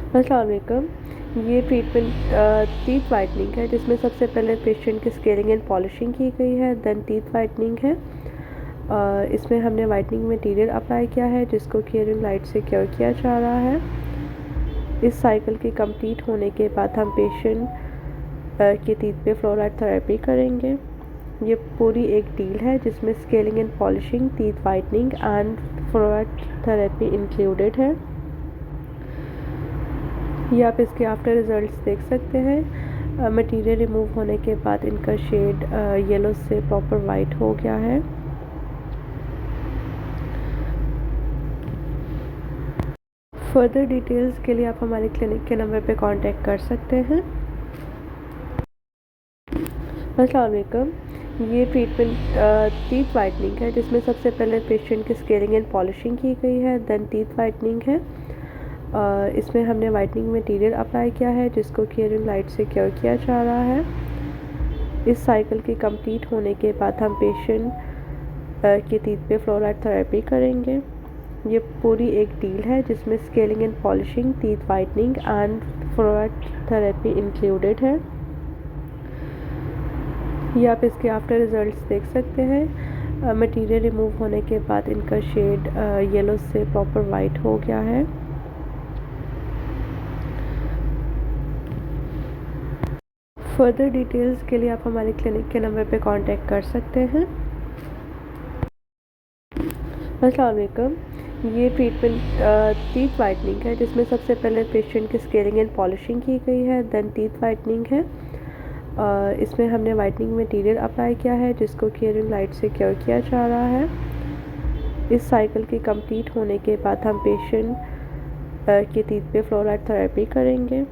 अस्सलाम वालेकुम। ये ट्रीटमेंट टीथ वाइटनिंग है, जिसमें सबसे पहले पेशेंट की स्केलिंग एंड पॉलिशिंग की गई है, देन टीथ वाइटनिंग है। इसमें हमने वाइटनिंग मटेरियल अप्लाई किया है, जिसको क्लियरिंग लाइट से क्योर किया जा रहा है। इस साइकिल के कंप्लीट होने के बाद हम पेशेंट के टीथ पे फ्लोराइड थेरेपी करेंगे। ये पूरी एक डील है, जिसमें scaling and polishing, teeth whitening and fluoride therapy included है। ये आप इसके आफ्टर रिजल्ट्स देख सकते हैं। मटेरियल रिमूव होने के बाद इनका शेड येलो से प्रॉपर वाइट हो गया है। फर्दर डिटेल्स के लिए आप हमारे क्लिनिक के नंबर पे कांटेक्ट कर सकते हैं। अस्सलाम वालेकुम। ये ट्रीटमेंट टीथ वाइटनिंग है, जिसमें सबसे पहले पेशेंट की स्केलिंग एंड पॉलिशिंग की गई है, देन टीथ वाइटनिंग है। इसमें हमने वाइटनिंग मटेरियल अप्लाई किया है, जिसको क्लियरिंग लाइट से क्योर किया जा रहा है। इस साइकिल के कंप्लीट होने के बाद हम पेशेंट के टीथ पे फ्लोराइड थेरेपी करेंगे। ये पूरी एक डील है, जिसमें scaling and polishing, teeth whitening and fluoride therapy included है। ये आप इसके आफ्टर रिजल्ट्स देख सकते हैं। मटेरियल रिमूव होने के बाद इनका शेड येलो से प्रॉपर वाइट हो गया है। फर्दर डिटेल्स के लिए आप हमारे क्लिनिक के नंबर पे कांटेक्ट कर सकते हैं। अस्सलाम वालेकुम। ये ट्रीटमेंट टीथ वाइटनिंग है, जिसमें सबसे पहले पेशेंट की स्केलिंग एंड पॉलिशिंग की गई है, देन टीथ वाइटनिंग है। इसमें हमने वाइटनिंग मटेरियल अप्लाई किया है, जिसको क्लियरिंग लाइट से क्योर किया जा रहा है। इस साइकिल के कंप्लीट होने के बाद हम पेशेंट के टीथ पे फ्लोराइड थेरेपी करेंगे।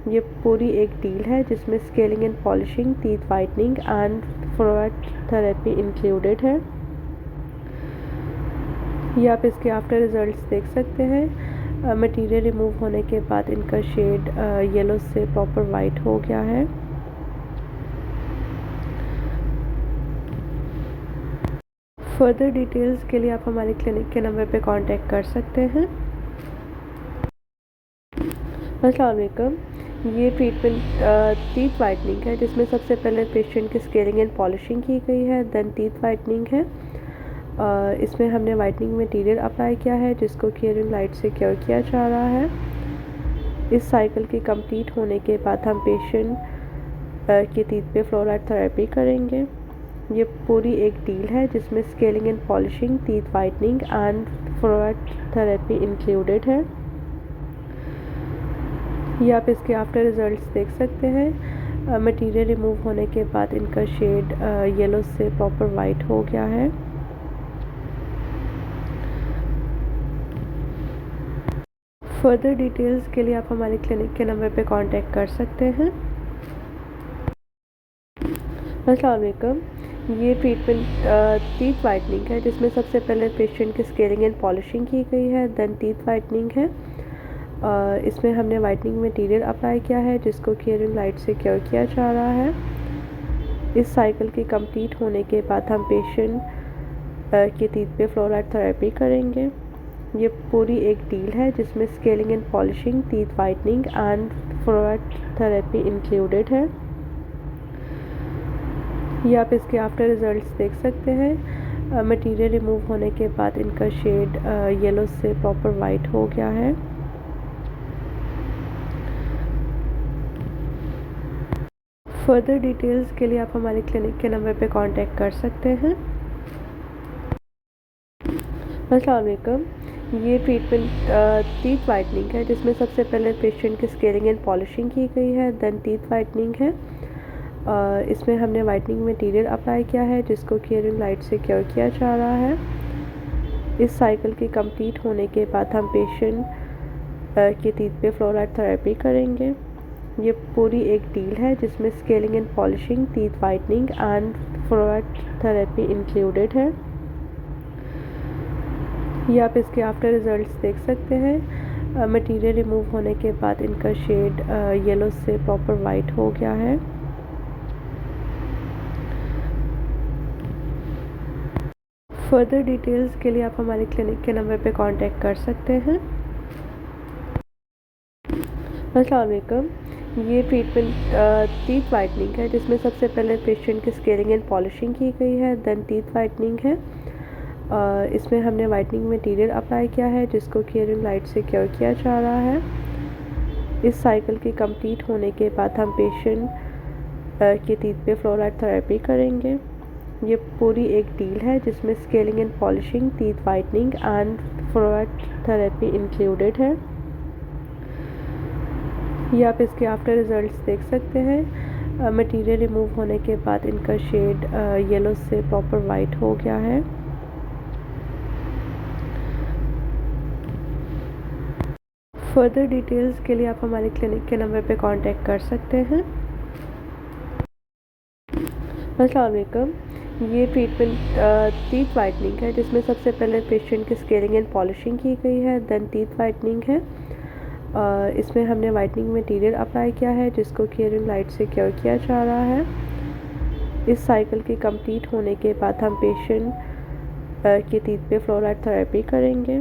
ये पूरी एक डील है, जिसमें scaling and polishing, teeth whitening and fluoride therapy included है। ये आप इसके आफ्टर रिजल्ट्स देख सकते हैं। मटेरियल रिमूव होने के बाद इनका शेड येलो से प्रॉपर वाइट हो गया है। फर्दर डिटेल्स के लिए आप हमारे क्लिनिक के नंबर पे कांटेक्ट कर सकते हैं। अस्सलाम वालेकुम। ये ट्रीटमेंट टीथ वाइटनिंग है, जिसमें सबसे पहले पेशेंट की स्केलिंग एंड पॉलिशिंग की गई है, देन टीथ वाइटनिंग है। इसमें हमने वाइटनिंग मटेरियल अप्लाई किया है, जिसको क्लियरिंग लाइट से क्योर किया जा रहा है। इस साइकिल के कंप्लीट होने के बाद हम पेशेंट के टीथ पे फ्लोराइड थेरेपी करेंगे। ये पूरी एक डील है, जिसमें scaling and polishing, teeth whitening and fluoride therapy included है। ये आप इसके आफ्टर रिजल्ट्स देख सकते हैं। मटेरियल रिमूव होने के बाद इनका शेड येलो से प्रॉपर वाइट हो गया है। फर्दर डिटेल्स के लिए आप हमारे क्लिनिक के नंबर पे कांटेक्ट कर सकते हैं। अस्सलाम वालेकुम। ये ट्रीटमेंट टीथ वाइटनिंग है, जिसमें सबसे पहले पेशेंट की स्केलिंग एंड पॉलिशिंग की गई है, देन टीथ वाइटनिंग है। इसमें हमने वाइटनिंग मटेरियल अप्लाई किया है, जिसको क्लियरिंग लाइट से क्योर किया जा रहा है। इस साइकिल के कंप्लीट होने के बाद हम पेशेंट के टीथ पे फ्लोराइड थेरेपी करेंगे। ये पूरी एक डील है, जिसमें scaling and polishing, teeth whitening and fluoride therapy included है। ये आप इसके आफ्टर रिजल्ट्स देख सकते हैं। मटेरियल रिमूव होने के बाद इनका शेड येलो से प्रॉपर वाइट हो गया है। फर्दर डिटेल्स के लिए आप हमारे क्लिनिक के नंबर पे कांटेक्ट कर सकते हैं। अस्सलाम वालेकुम। ये ट्रीटमेंट टीथ वाइटनिंग है, जिसमें सबसे पहले पेशेंट की स्केलिंग एंड पॉलिशिंग की गई है, देन टीथ वाइटनिंग है। इसमें हमने वाइटनिंग मटेरियल अप्लाई किया है, जिसको क्लियरिंग लाइट से क्योर किया जा रहा है। इस साइकिल के कंप्लीट होने के बाद हम पेशेंट के टीथ पे फ्लोराइड थेरेपी करेंगे। ये पूरी एक डील है, जिसमें scaling and polishing, teeth whitening and fluoride therapy included है। ये आप इसके आफ्टर रिजल्ट्स देख सकते हैं। मटेरियल रिमूव होने के बाद इनका शेड येलो से प्रॉपर वाइट हो गया है। फर्दर डिटेल्स के लिए आप हमारे क्लिनिक के नंबर पे कांटेक्ट कर सकते हैं। अस्सलाम वालेकुम। ये ट्रीटमेंट टीथ वाइटनिंग है जिसमें सबसे पहले पेशेंट की स्केलिंग एंड पॉलिशिंग की गई है, देन टीथ वाइटनिंग है। इसमें हमने वाइटनिंग मटेरियल अप्लाई किया है जिसको क्लियरिंग लाइट से क्योर किया जा रहा है। इस साइकिल के कंप्लीट होने के बाद हम पेशेंट के टीथ पे फ्लोराइड थेरेपी करेंगे। ये पूरी एक डील है जिसमें scaling and polishing, teeth whitening and fluoride therapy included है। ये आप इसके आफ्टर रिजल्ट्स देख सकते हैं। मटेरियल रिमूव होने के बाद इनका शेड येलो से प्रॉपर वाइट हो गया है। फर्दर डिटेल्स के लिए आप हमारे क्लिनिक के नंबर पे कांटेक्ट कर सकते हैं। अस्सलाम वालेकुम। ये ट्रीटमेंट टीथ वाइटनिंग है जिसमें सबसे पहले पेशेंट की स्केलिंग एंड पॉलिशिंग की गई है, देन टीथ वाइटनिंग है। इसमें हमने वाइटनिंग मटेरियल अप्लाई किया है जिसको क्लियरिंग लाइट से क्योर किया जा रहा है। इस साइकिल के कंप्लीट होने के बाद हम पेशेंट के टीथ पे फ्लोराइड थेरेपी करेंगे।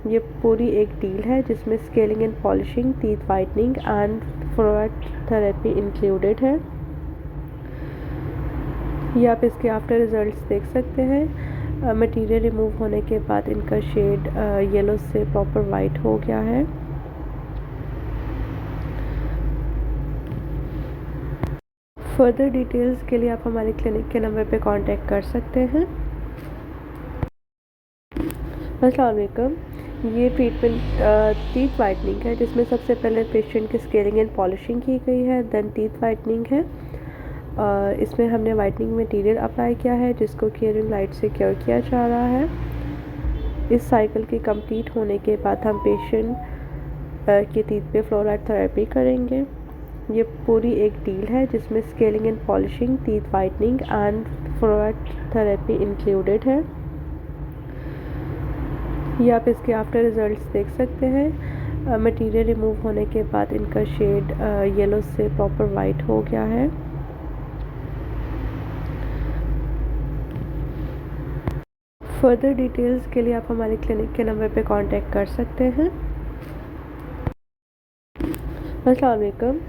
ये पूरी एक डील है जिसमें scaling and polishing, teeth whitening and fluoride therapy included है। ये आप इसके आफ्टर रिजल्ट्स देख सकते हैं। मटेरियल रिमूव होने के बाद इनका शेड येलो से प्रॉपर वाइट हो गया है। फर्दर डिटेल्स के लिए आप हमारे क्लिनिक के नंबर पे कांटेक्ट कर सकते हैं। अस्सलाम वालेकुम। ये ट्रीटमेंट टीथ वाइटनिंग है जिसमें सबसे पहले पेशेंट की स्केलिंग एंड पॉलिशिंग की गई है, देन टीथ वाइटनिंग है। इसमें हमने वाइटनिंग मटेरियल अप्लाई किया है जिसको क्लियरिंग लाइट से क्योर किया जा रहा है। इस साइकिल के कंप्लीट होने के बाद हम पेशेंट के टीथ पे फ्लोराइड थेरेपी करेंगे। ये पूरी एक डील है जिसमें scaling and polishing, teeth whitening and fluoride therapy included है। ये आप इसके आफ्टर रिजल्ट्स देख सकते हैं। मटेरियल रिमूव होने के बाद इनका शेड येलो से प्रॉपर वाइट हो गया है। फर्दर डिटेल्स के लिए आप हमारे क्लिनिक के नंबर पे कांटेक्ट कर सकते हैं। अस्सलाम वालेकुम।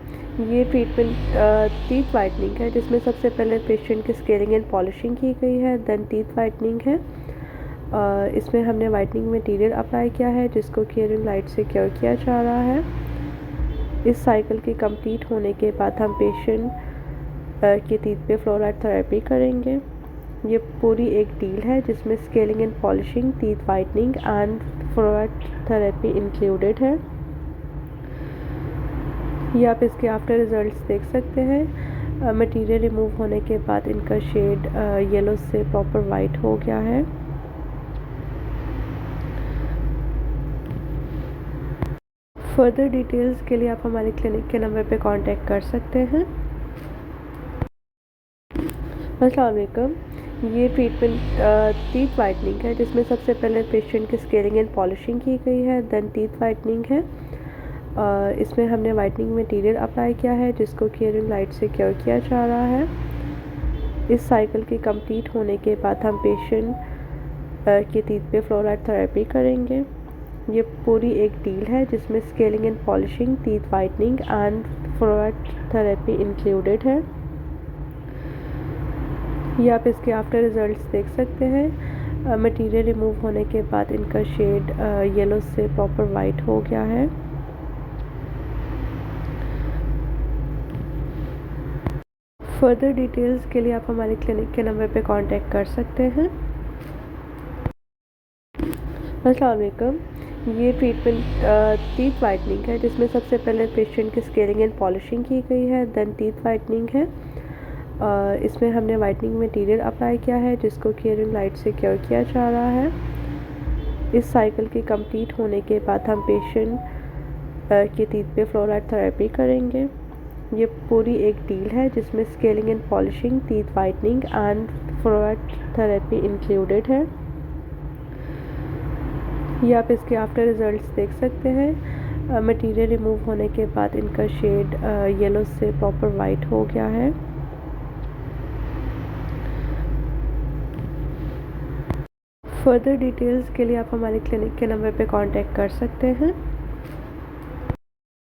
ये ट्रीटमेंट टीथ वाइटनिंग है जिसमें सबसे पहले पेशेंट की स्केलिंग एंड पॉलिशिंग की गई है, देन टीथ वाइटनिंग है। इसमें हमने वाइटनिंग मटेरियल अप्लाई किया है जिसको क्लियरिंग लाइट से क्योर किया जा रहा है। इस साइकिल के कंप्लीट होने के बाद हम पेशेंट के टीथ पे फ्लोराइड थेरेपी करेंगे। ये पूरी एक डील है जिसमें scaling and polishing, teeth whitening and fluoride therapy included है। ये आप इसके आफ्टर रिजल्ट्स देख सकते हैं। मटेरियल रिमूव होने के बाद इनका शेड येलो से प्रॉपर वाइट हो गया है। फर्दर डिटेल्स के लिए आप हमारे क्लिनिक के नंबर पे कांटेक्ट कर सकते हैं। अस्सलाम वालेकुम। ये ट्रीटमेंट टीथ वाइटनिंग है जिसमें सबसे पहले पेशेंट की स्केलिंग एंड पॉलिशिंग की गई है, देन टीथ वाइटनिंग है। इसमें हमने वाइटनिंग मटेरियल अप्लाई किया है जिसको क्लियरिंग लाइट से क्योर किया जा रहा है। इस साइकिल के कंप्लीट होने के बाद हम पेशेंट के टीथ पे फ्लोराइड थेरेपी करेंगे। ये पूरी एक डील है जिसमें scaling and polishing, teeth whitening and fluoride therapy included है। ये आप इसके आफ्टर रिजल्ट्स देख सकते हैं। मटेरियल रिमूव होने के बाद इनका शेड येलो से प्रॉपर वाइट हो गया है। फर्दर डिटेल्स के लिए आप हमारे क्लिनिक के नंबर पे कांटेक्ट कर सकते हैं। अस्सलाम वालेकुम। ये ट्रीटमेंट टीथ वाइटनिंग है जिसमें सबसे पहले पेशेंट की स्केलिंग एंड पॉलिशिंग की गई है, देन टीथ वाइटनिंग है। इसमें हमने वाइटनिंग मटेरियल अप्लाई किया है जिसको क्लियरिंग लाइट से क्योर किया जा रहा है। इस साइकिल के कंप्लीट होने के बाद हम पेशेंट के टीथ पे फ्लोराइड थेरेपी करेंगे। ये पूरी एक डील है जिसमें scaling and polishing, teeth whitening and fluoride therapy included है। ये आप इसके आफ्टर रिजल्ट्स देख सकते हैं। मटेरियल रिमूव होने के बाद इनका शेड येलो से प्रॉपर वाइट हो गया है। फर्दर डिटेल्स के लिए आप हमारे क्लिनिक के नंबर पे कांटेक्ट कर सकते हैं।